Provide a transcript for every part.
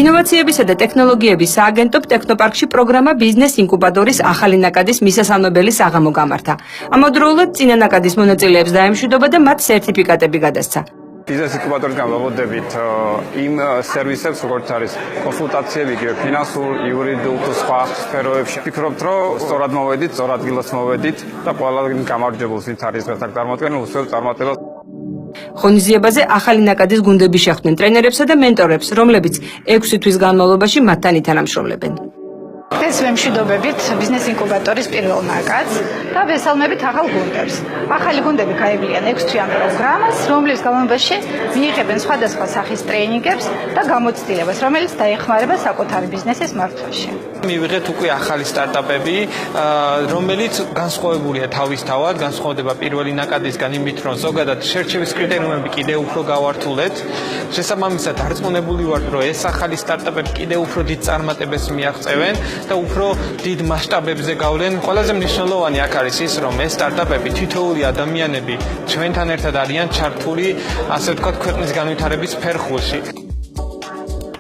ინოვაციებისა და ტექნოლოგიების სააგენტო ტექნოპარკში პროგრამა ბიზნეს ინკუბატორის ახალი ნაკადის მისასალმებელი საღამო გამართა. ამავდროულად წინა ნაკადის მონაწილეებს დაემშვიდობა და მათ სერტიფიკატები გადასცა. Business incubator-თან ვაბოდებით იმ სერვისებს, როგორც არის კონსულტაციები, ფინანსურ, იურიდიულ თუ სხვა სფეროებში. ვფიქრობთ, რომ სწორად მოვედით, სწორ ადგილას მოვედით და ყველა გამარჯვებულს, ვინც არის დღეს წარმოადგენენ, უსვევ წარმატებას. ღონისძიებაზე ახალი ნაკადის გუნდები შეხვდნენ ტრენერებსა და მენტორებს, რომლებიც 6 თვის განმავლობაში მათთან ითანამშრომლებენ. ეს ვემშვიდობებით ბიზნეს ინკუბატორის პირველ ნაკადს და ვესალმებით ახალ გუნდებს. ახალი გუნდები გაევლიან 6-თვიან პროგრამას, რომლის განმავლობაში მიიღებენ სხვადასხვა სახის ტრეინინგებს და გამოცდილებას, რომელიც დაეხმარება საკუთარი ბიზნესის მართვაში. მივიღეთ უკვე ახალი სტარტაპები, რომელიც განსხვავებულია თავისთავად, განსხვავდება პირველი ნაკადისგან იმით, რომ ზოგადად შერჩევის კრიტერიუმები კიდევ უფრო გავართულეთ. შესაბამისად, დარწმუნებული ვართ, რომ ეს ახალი სტარტაპები კიდევ უფრო დიდ წარმატებებს მიაღწევენ და უფრო დიდ მასშტაბებზე გავლენ. ყველაზე მნიშვნელოვანი აქ არის ის, რომ ეს სტარტაპები თითოეული ადამიანები ჩვენთან ერთად არიან ჩართული, ასე ვთქვათ, ქვეყნის განვითარების ფერხულში.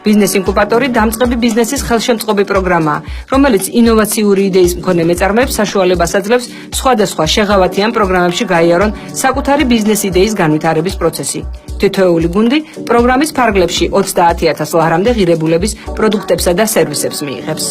ბიზნეს ინკუბატორი დამწყები ბიზნესის ხელშემწყობი პროგრამაა, რომელიც ინოვაციური იდეის მქონე მეწარმეებს საშუალებას აძლევს სხვადასხვა შეღავათიან პროგრამებში გაიარონ საკუთარი ბიზნეს იდეის განვითარების პროცესი. თითოეული გუნდი პროგრამის ფარგლებში 30,000 ლარამდე ღირებულების პროდუქტებსა და სერვისებს მიიღებს.